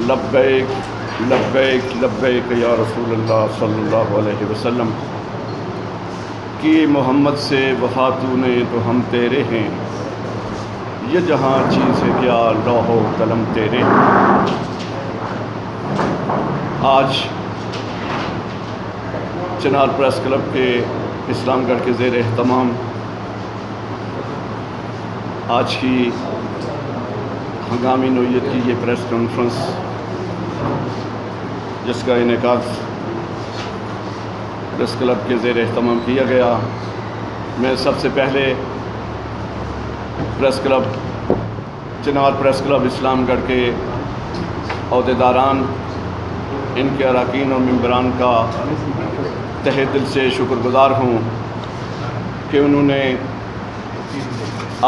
لبیک لبیک لبیک یا رسول اللہ صلی اللہ علیہ وسلم کہ محمد سے وفا تو نے تو ہم تیرے ہیں، یہ جہاں چیز ہے کیا لوح و قلم تیرے ہیں۔ آج چنار پریس کلب کے اسلام گڑھ کے زیر اہتمام آج کی ہنگامی نوعیت کی یہ پریس کانفرنس، جس کا انعقاد پریس کلب کے زیر اہتمام کیا گیا، میں سب سے پہلے پریس کلب چنار پریس کلب اسلام گڑھ کے عہدیداران، ان کے اراکین اور ممبران کا تہہ دل سے شکر گزار ہوں کہ انہوں نے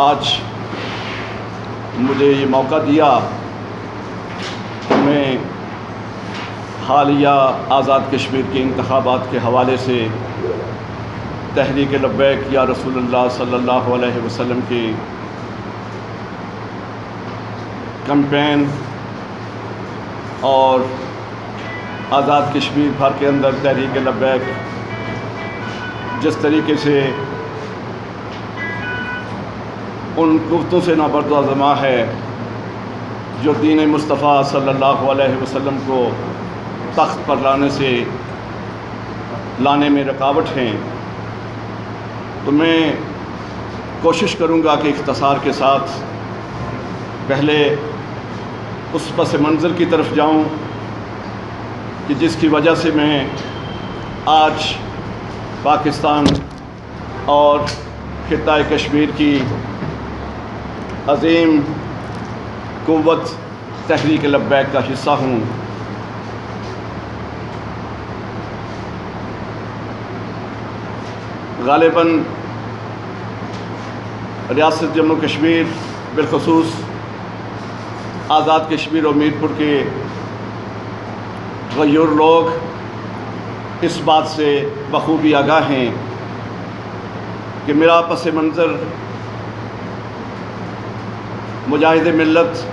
آج مجھے یہ موقع دیا کہ میں حالیہ آزاد کشمیر کے انتخابات کے حوالے سے تحریک لبیک یا رسول اللہ صلی اللہ علیہ وسلم کی کمپین اور آزاد کشمیر بھر کے اندر تحریک لبیک جس طریقے سے ان قوتوں سے نابرد ہے جو دین مصطفیٰ صلی اللہ علیہ وسلم کو تخت پر لانے میں رکاوٹ ہیں، تو میں کوشش کروں گا کہ اختصار کے ساتھ پہلے اس پس منظر کی طرف جاؤں کہ جس کی وجہ سے میں آج پاکستان اور خطہ کشمیر کی عظیم قوت تحریک لبیک کا حصہ ہوں۔ غالباً ریاست جموں کشمیر بالخصوص آزاد کشمیر اور میر پور کے غیور لوگ اس بات سے بخوبی آگاہ ہیں کہ میرا پس منظر مجاہد ملت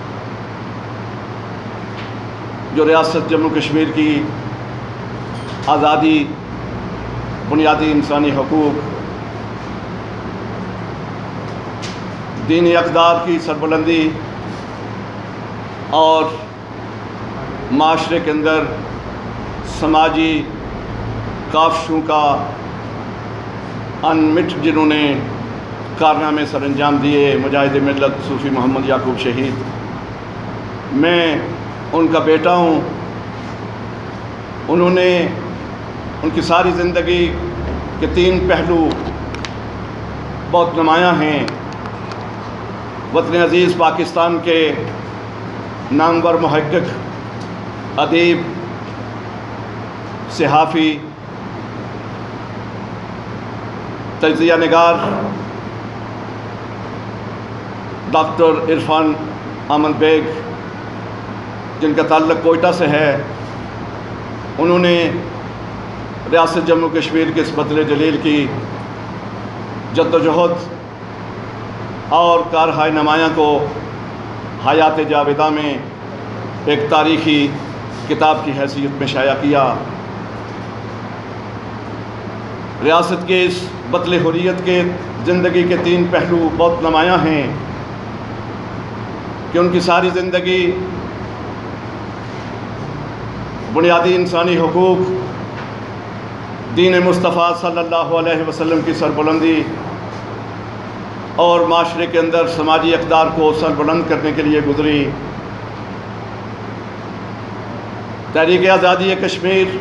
جو ریاست جموں کشمیر کی آزادی، بنیادی انسانی حقوق، دینی اقدار کی سربلندی اور معاشرے کے اندر سماجی کاوشوں کا انمٹ جنہوں نے کارنامے سر انجام دیے، مجاہد ملت صوفی محمد یعقوب شہید، میں ان کا بیٹا ہوں۔ انہوں نے ان کی ساری زندگی کے تین پہلو بہت نمایاں ہیں۔ وطن عزیز پاکستان کے نامور محقق، ادیب، صحافی، تجزیہ نگار ڈاکٹر عرفان احمد بیگ، جن کا تعلق کوئٹہ سے ہے، انہوں نے ریاست جموں کشمیر کے اس بطل جلیل کی جد و جہد اور کارہائے نمایاں کو حیات جاویدہ میں ایک تاریخی کتاب کی حیثیت میں شائع کیا۔ ریاست کے اس بطل حریت کے زندگی کے تین پہلو بہت نمایاں ہیں کہ ان کی ساری زندگی بنیادی انسانی حقوق، دین مصطفیٰ صلی اللہ علیہ وسلم کی سربلندی اور معاشرے کے اندر سماجی اقدار کو سربلند کرنے کے لیے گزری۔ تحریک آزادی کشمیر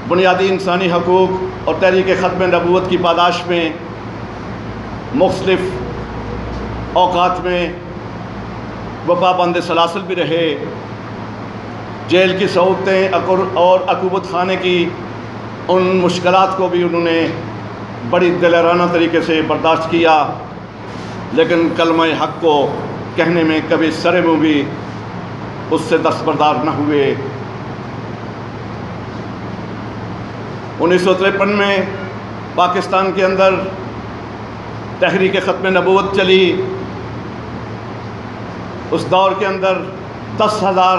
بنیادی انسانی حقوق اور تحریک ختم نبوت کی پاداش میں مختلف اوقات میں وہ پابند سلاسل بھی رہے، جیل کی صعوبتیں اور عقوبت خانے کی ان مشکلات کو بھی انہوں نے بڑی دلیرانہ طریقے سے برداشت کیا، لیکن کلمہ حق کو کہنے میں کبھی سرے منہ بھی اس سے دستبردار نہ ہوئے۔ 1953 میں پاکستان کے اندر تحریک ختم نبوت چلی، اس دور کے اندر 10,000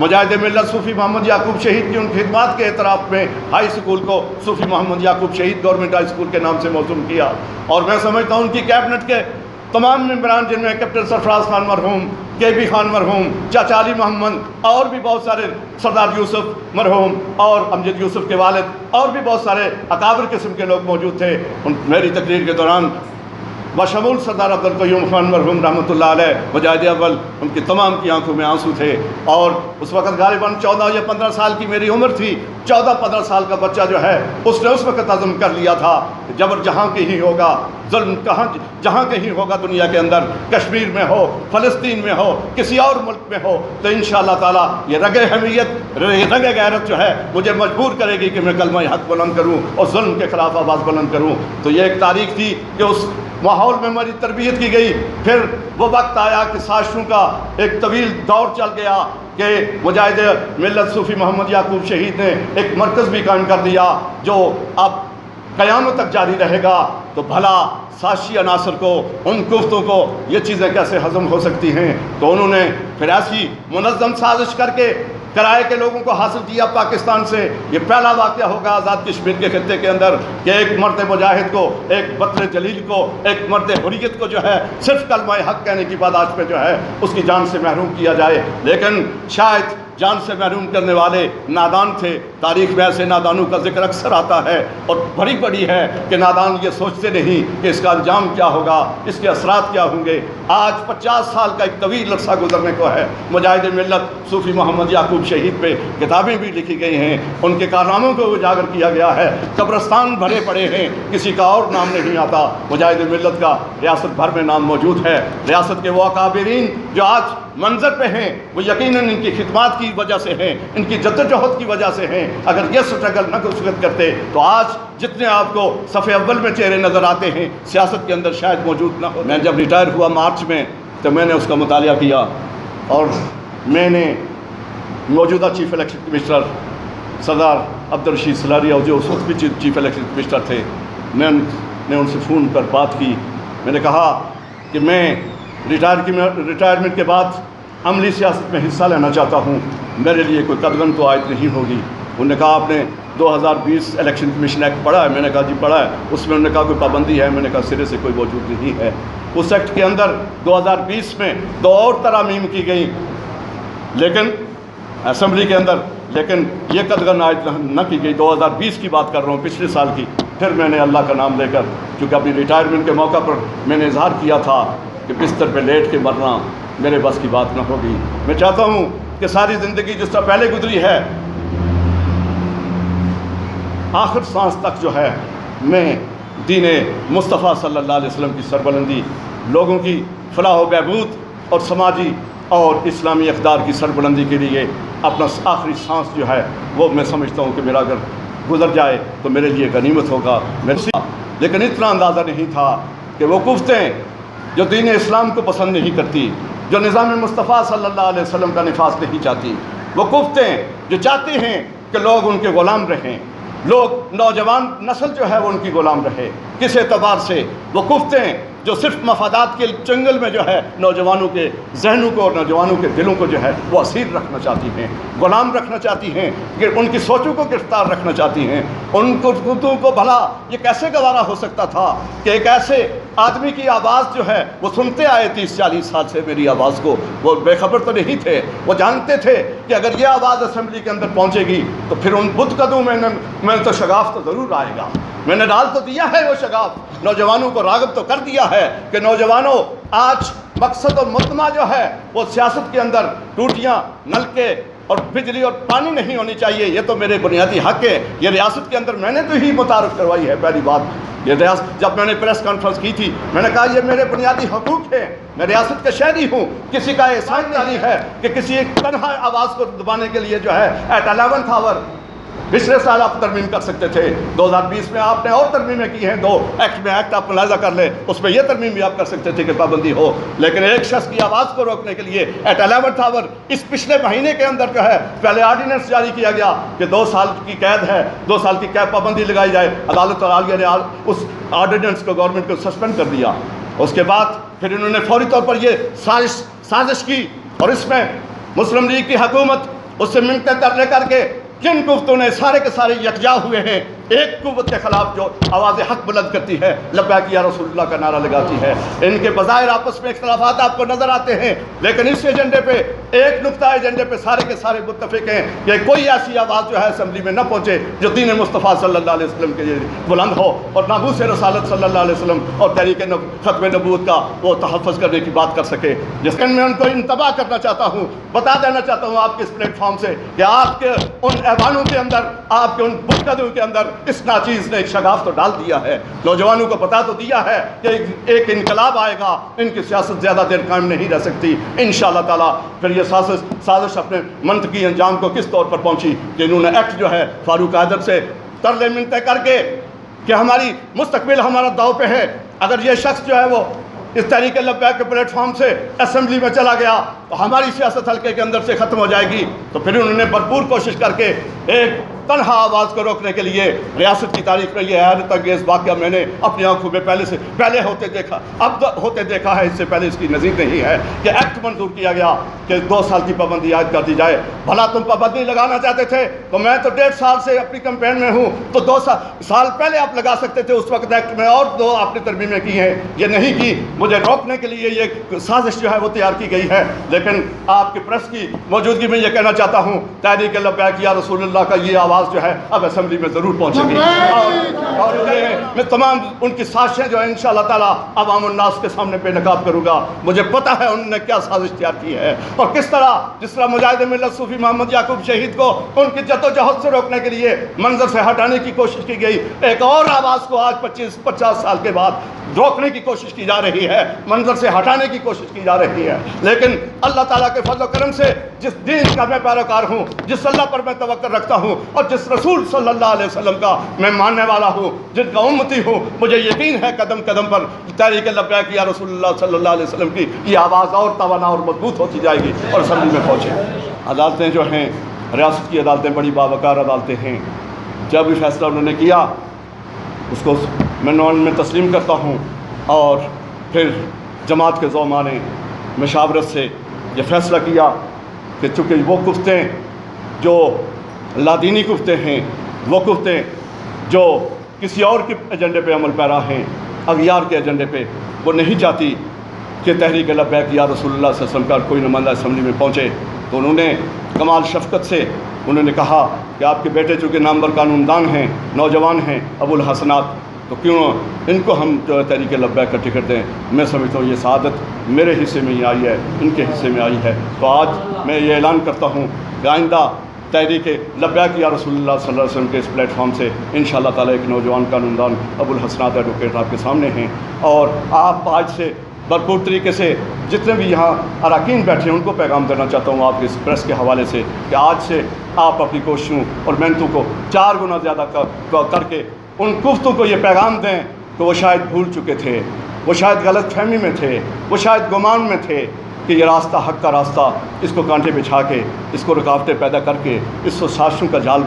مجاہد ملت صوفی محمد یعقوب شہید کی ان خدمات کے اعتراف میں ہائی اسکول کو صوفی محمد یعقوب شہید گورنمنٹ ہائی اسکول کے نام سے موسوم کیا، اور میں سمجھتا ہوں ان کی کیبنٹ کے تمام ممبران، جن میں کیپٹن سرفراز خان مرحوم، کے بی خان مرحوم، چاچا علی محمد اور بھی بہت سارے، سردار یوسف مرحوم اور امجد یوسف کے والد اور بھی بہت سارے اکابر قسم کے لوگ موجود تھے، میری تقریر کے دوران بشمول سردار عبدالقیوم خان مرحوم رحمۃ اللہ علیہ مجاہد اول، ان کی تمام کی آنکھوں میں آنسو تھے، اور اس وقت غالباً 14 یا 15 سال کی میری عمر تھی۔ 14-15 سال کا بچہ جو ہے اس نے اس وقت عزم کر لیا تھا کہ جبر جہاں کہیں ہوگا، ظلم جہاں کہیں ہوگا دنیا کے اندر، کشمیر میں ہو، فلسطین میں ہو، کسی اور ملک میں ہو، تو انشاءاللہ تعالیٰ یہ رگ حمیت، رگ غیرت جو ہے مجھے مجبور کرے گی کہ میں کلمہ حق بلند کروں اور ظلم کے خلاف آواز بلند کروں۔ تو یہ ایک تاریخ تھی کہ اس ماحول میں ہماری تربیت کی گئی۔ پھر وہ وقت آیا کہ سازشوں کا ایک طویل دور چل گیا کہ مجاہد ملت صوفی محمد یعقوب شہید نے ایک مرکز بھی قائم کر دیا جو اب قیامت تک جاری رہے گا۔ تو بھلا سازشی عناصر کو، ان گفتوں کو یہ چیزیں کیسے ہضم ہو سکتی ہیں؟ تو انہوں نے پھر ایسی منظم سازش کر کے کرائے کے لوگوں کو حاصل کیا پاکستان سے۔ یہ پہلا واقعہ ہوگا آزاد کشمیر کے خطے کے اندر کہ ایک مرد مجاہد کو، ایک بطر جلیل کو، ایک مرد حریت کو جو ہے صرف کلمہ حق کہنے کی پاداش پہ جو ہے اس کی جان سے محروم کیا جائے۔ لیکن شاید جان سے محروم کرنے والے نادان تھے۔ تاریخ میں ایسے نادانوں کا ذکر اکثر آتا ہے، اور بڑی بڑی ہے کہ نادان یہ سوچتے نہیں کہ اس کا انجام کیا ہوگا، اس کے اثرات کیا ہوں گے۔ آج 50 سال کا ایک طویل عرصہ گزرنے کو ہے، مجاہد ملت صوفی محمد یعقوب شہید پہ کتابیں بھی لکھی گئی ہیں، ان کے کارناموں کو اجاگر کیا گیا ہے، قبرستان بھرے پڑے ہیں، کسی کا اور نام نہیں آتا۔ مجاہد ملت کا ریاست بھر میں نام موجود ہے۔ ریاست کے وہ اکابرین جو آج منظر پہ ہیں، وہ یقیناً ان کی خدمات کی وجہ سے ہیں، ان کی جدوجہد کی وجہ سے ہیں۔ اگر یہ سٹرگل نہ کرتے تو آج جتنے آپ کو صف اول میں چہرے نظر آتے ہیں سیاست کے اندر شاید موجود نہ ہو۔ میں جب ریٹائر ہوا مارچ میں تو میں نے اس کا مطالعہ کیا، اور میں نے موجودہ چیف الیکشن کمشنر سردار عبدالرشید سلاری، اور جو اس وقت بھی چیف الیکشن کمشنر تھے، میں نے ان سے فون پر بات کی۔ میں نے کہا کہ میں ریٹائرمنٹ کے بعد عملی سیاست میں حصہ لینا چاہتا ہوں، میرے لیے کوئی قدغن تو عائد نہیں ہوگی۔ انہوں نے کہا آپ نے 2020 الیکشن کمیشن ایکٹ پڑھا ہے؟ میں نے کہا جی پڑھا ہے۔ اس میں انہوں نے کہا کوئی پابندی ہے؟ میں نے کہا سرے سے کوئی موجود نہیں ہے۔ اس ایکٹ کے اندر 2020 میں 2 اور ترامیم کی گئیں لیکن اسمبلی کے اندر، لیکن یہ قدغن عائد نہ کی گئی۔ 2020 کی بات کر رہا ہوں، پچھلے سال کی۔ پھر میں نے اللہ کا نام لے کر، چونکہ اپنی ریٹائرمنٹ کے موقع پر میں نے اظہار کیا تھا کہ بستر پہ لیٹ کے مرنا میرے بس کی بات نہ ہوگی۔ میں چاہتا ہوں کہ ساری زندگی جس طرح پہلے گزری ہے، آخر سانس تک جو ہے میں دین مصطفیٰ صلی اللہ علیہ وسلم کی سربلندی، لوگوں کی فلاح و بہبود اور سماجی اور اسلامی اقدار کی سربلندی کے لیے اپنا آخری سانس جو ہے وہ میں سمجھتا ہوں کہ میرا اگر گزر جائے تو میرے لیے غنیمت ہوگا۔ لیکن اتنا اندازہ نہیں تھا کہ وہ قوتیں جو دین اسلام کو پسند نہیں کرتی، جو نظام مصطفیٰ صلی اللہ علیہ وسلم کا نفاذ نہیں چاہتی، وہ قوتیں جو چاہتے ہیں کہ لوگ ان کے غلام رہیں، لوگ نوجوان نسل جو ہے وہ ان کی غلام رہے، کس اعتبار سے؟ وہ قوتیں جو صرف مفادات کے چنگل میں جو ہے نوجوانوں کے ذہنوں کو اور نوجوانوں کے دلوں کو جو ہے وہ اسیر رکھنا چاہتی ہیں، غلام رکھنا چاہتی ہیں، کہ ان کی سوچوں کو گرفتار رکھنا چاہتی ہیں۔ ان کو بھلا یہ کیسے گوارا ہو سکتا تھا کہ ایک ایسے آدمی کی آواز جو ہے وہ سنتے آئے 30-40 سال سے میری آواز کو، وہ بے خبر تو نہیں تھے، وہ جانتے تھے کہ اگر یہ آواز اسمبلی کے اندر پہنچے گی تو پھر ان بت قدوں میں تو شگاف تو ضرور آئے گا۔ میں نے ڈال تو دیا ہے وہ شگاف، نوجوانوں کو راغب تو کر دیا ہے کہ نوجوانوں آج مقصد اور مطمع جو ہے وہ سیاست کے اندر ٹوٹیاں، نلکے اور بجلی اور پانی نہیں ہونی چاہیے، یہ تو میرے بنیادی حق ہے۔ یہ ریاست کے اندر میں نے تو ہی متعارف کروائی ہے۔ پہلی بات، یہ ریاست جب میں نے پریس کانفرنس کی تھی میں نے کہا یہ میرے بنیادی حقوق ہیں، میں ریاست کا شہری ہوں، کسی کا احسان نہیں ہے کہ کسی ایک تنہا آواز کو دبانے کے لیے جو ہے ایٹ 11th آور پچھلے سال آپ ترمیم کر سکتے تھے، 2020 میں آپ نے اور ترمیمیں کی ہیں، 2 ایکٹ میں ایکٹ آپ ملاحظہ کر لیں، اس میں یہ ترمیم بھی آپ کر سکتے تھے کہ پابندی ہو، لیکن ایک شخص کی آواز کو روکنے کے لیے ایٹ 11th آور اس پچھلے مہینے کے اندر جو ہے پہلے آرڈیننس جاری کیا گیا کہ 2 سال کی قید ہے، 2 سال کی قید پابندی لگائی جائے۔ عدالت عالیہ نے اس آرڈیننس کو گورنمنٹ کو سسپینڈ کر دیا۔ اس کے بعد پھر انہوں نے فوری طور پر یہ سازش کی، اور اس میں مسلم لیگ کی حکومت اس سے منتیں ترلے کر کے جن قوتوں نے سارے کے سارے یکجا ہوئے ہیں، ایک قوت کے خلاف جو آواز حق بلند کرتی ہے، لبیک یا رسول اللہ کا نعرہ لگاتی ہے، ان کے بظاہر آپس میں اختلافات آپ کو نظر آتے ہیں، لیکن اس ایجنڈے پہ، ایک نقطہ ایجنڈے پہ سارے کے سارے متفق ہیں کہ کوئی ایسی آواز جو ہے اسمبلی میں نہ پہنچے جو دین مصطفیٰ صلی اللہ علیہ وسلم کے لیے بلند ہو اور ناموس رسالت صلی اللہ علیہ وسلم اور تحریک ختم نبوت کا وہ تحفظ کرنے کی بات کر سکے، جس میں ان کو انتباہ کرنا چاہتا ہوں، بتا دینا چاہتا ہوں آپ کے اس پلیٹ فارم سے کہ آپ کے ان ایوانوں کے اندر، آپ کے ان بتکدوں کے اندر اس ناچیز نے ایک شگاف تو ڈال دیا ہے، نوجوانوں کو بتا تو دیا ہے کہ ایک انقلاب آئے گا، ان کی سیاست زیادہ دیر قائم نہیں رہ سکتی انشاءاللہ تعالیٰ۔ پھر یہ سازش اپنے منطقی انجام کو کس طور پر پہنچی کہ انہوں نے ایکٹ جو ہے فاروق حیدر سے ترلے منتیں کر کے کہ ہماری مستقبل ہمارا داؤ پہ ہے، اگر یہ شخص جو ہے وہ اس تحریک لبیک کے پلیٹ فارم سے اسمبلی میں چلا گیا تو ہماری سیاست حلقے کے اندر سے ختم ہو جائے گی، تو پھر انہوں نے بھرپور کوشش کر کے ایک تنہا آواز کو روکنے کے لیے ریاست کی تاریخ میں یہ حیرت انگیز واقعہ میں نے اپنی آنکھوں میں پہلے ہوتے دیکھا، اب ہوتے دیکھا ہے، اس سے پہلے اس کی نظیر نہیں ہے کہ ایکٹ منظور کیا گیا کہ 2 سال کی پابندی عائد کر دی جائے۔ بھلا تم پابندی لگانا چاہتے تھے تو میں تو 1.5 سال سے اپنی کمپین میں ہوں، تو 2 سال پہلے آپ لگا سکتے تھے، اس وقت ایکٹ میں اور 2 آپ نے ترمیمیں کی ہیں، یہ نہیں کی۔ مجھے روکنے کے لیے یہ سازش جو ہے وہ تیار کی گئی ہے، لیکن آپ کی پریس کی موجودگی میں یہ کہنا چاہتا ہوں تحریک لبیک یا رسول اللہ کا یہ آواز جو ہے اب اسمبلی میں ضرور پہنچے گی، اور میں تمام ان کی سازشیں جو ہے انشاءاللہ تعالیٰ عوام الناس کے سامنے بے نقاب کروں گا۔ مجھے پتہ ہے انہوں نے کیا سازش تیار کی ہے اور کس طرح، جس طرح مجاہد ملت صوفی محمد یعقوب شہید کو ان کی جدوجہد سے روکنے کے لیے منظر سے ہٹانے کی کوشش کی گئی، ایک اور آواز کو آج 25-50 سال کے بعد روکنے کی کوشش کی جا رہی ہے، منظر سے ہٹانے کی کوشش کی جا رہی ہے۔ لیکن اللہ تعالیٰ کے فضل و کرم سے جس دین کا میں پیروکار ہوں، جس اللہ پر میں توکل رکھتا ہوں اور جس رسول صلی اللہ علیہ وسلم کا میں ماننے والا ہوں، جن کا امتی ہوں، مجھے یقین ہے قدم قدم پر تحریک لبیک یا رسول اللہ صلی اللہ علیہ وسلم کی یہ آواز اور توانا اور مضبوط ہوتی جائے گی اور اسمبلی میں پہنچے۔ عدالتیں جو ہیں، ریاست کی عدالتیں بڑی باوقار عدالتیں ہیں، جب بھی فیصلہ انہوں نے کیا اس کو میں تسلیم کرتا ہوں، اور پھر جماعت کے زعماء نے مشاورت سے یہ فیصلہ کیا کہ چونکہ وہ کفتیں جو لادینی کفتے ہیں، وہ کفتے جو کسی اور کے ایجنڈے پہ عمل پیرا ہیں، اغیار کے ایجنڈے پہ، وہ نہیں چاہتی کہ تحریک لبیک یا رسول اللہ صلی اللہ علیہ وسلم کا کوئی نمائندہ اسمبلی میں پہنچے، تو انہوں نے کمال شفقت سے انہوں نے کہا کہ آپ کے بیٹے چونکہ نامور قانون دان ہیں، نوجوان ہیں، ابو الحسنات، تو کیوں ان کو ہم جو ہے تحریک لبیک کا ٹکٹ دیں۔ میں سمجھتا ہوں یہ سعادت میرے حصے میں ہی آئی ہے، ان کے حصے میں آئی ہے، تو آج میں یہ اعلان کرتا ہوں کہ آئندہ تحریک لبیک یا رسول اللہ صلی اللہ علیہ وسلم کے اس پلیٹ فارم سے انشاءاللہ تعالیٰ ایک نوجوان قانون دان ابو الحسنات ایڈوکیٹ آپ کے سامنے ہیں، اور آپ آج سے بھرپور طریقے سے جتنے بھی یہاں اراکین بیٹھے ہیں ان کو پیغام دینا چاہتا ہوں آپ کے اس پریس کے حوالے سے کہ آج سے آپ اپنی کوششوں اور محنتوں کو 4 گنا زیادہ کر کے ان کفتوں کو یہ پیغام دیں کہ وہ شاید بھول چکے تھے، وہ شاید غلط فہمی میں تھے، وہ شاید گمان میں تھے کہ یہ راستہ حق کا راستہ، اس کو کانٹے بچھا کے، اس کو رکاوٹیں پیدا کر کے، اس کو سازشوں کا جال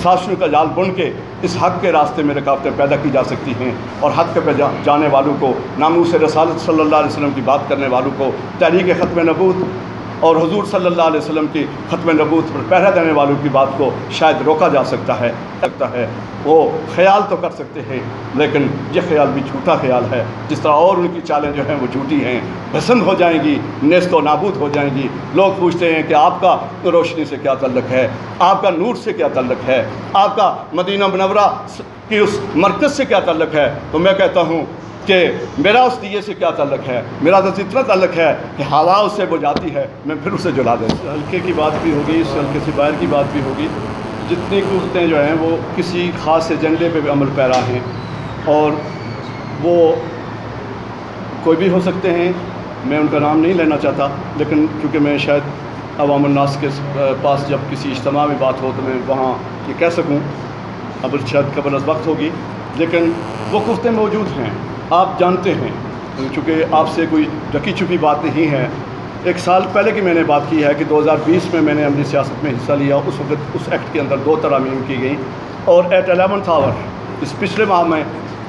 سازشوں کا جال بن کے اس حق کے راستے میں رکاوٹیں پیدا کی جا سکتی ہیں، اور حق پہ جانے والوں کو، ناموس رسالت صلی اللہ علیہ وسلم کی بات کرنے والوں کو، تحریک ختم نبوت اور حضور صلی اللہ علیہ وسلم کی ختم نبوت پر پہرا دینے والوں کی بات کو شاید روکا جا سکتا ہے۔ وہ خیال تو کر سکتے ہیں، لیکن یہ خیال بھی جھوٹا خیال ہے، جس طرح اور ان کی چالیں جو ہیں وہ جھوٹی ہیں، پسند ہو جائیں گی، نیست و نابود ہو جائیں گی۔ لوگ پوچھتے ہیں کہ آپ کا روشنی سے کیا تعلق ہے، آپ کا نور سے کیا تعلق ہے، آپ کا مدینہ منورہ کی اس مرکز سے کیا تعلق ہے، تو میں کہتا ہوں کہ میرا اس دیے سے کیا تعلق ہے، میرا تو اتنا تعلق ہے کہ ہوا اس سے بجھاتی ہے، میں پھر اسے جلا دیتا ہوں۔ حلقے کی بات بھی ہوگی، اس حلقے سے باہر کی بات بھی ہوگی، جتنی قوتیں جو ہیں وہ کسی خاص ایجنڈے پہ بھی عمل پیرا ہیں، اور وہ کوئی بھی ہو سکتے ہیں، میں ان کا نام نہیں لینا چاہتا، لیکن کیونکہ میں شاید عوام الناس کے پاس جب کسی اجتماع میں بات ہو تو میں وہاں یہ کہہ سکوں، اب شاید قبل از وقت ہوگی، لیکن وہ قوتیں موجود ہیں، آپ جانتے ہیں، چونکہ آپ سے کوئی ڈکی چھپی بات نہیں ہے۔ 1 سال پہلے کی میں نے بات کی ہے کہ 2020 میں نے عملی سیاست میں حصہ لیا، اس وقت اس ایکٹ کے اندر 2 ترامیم کی گئیں، اور ایٹ 11th آور اس پچھلے ماہ میں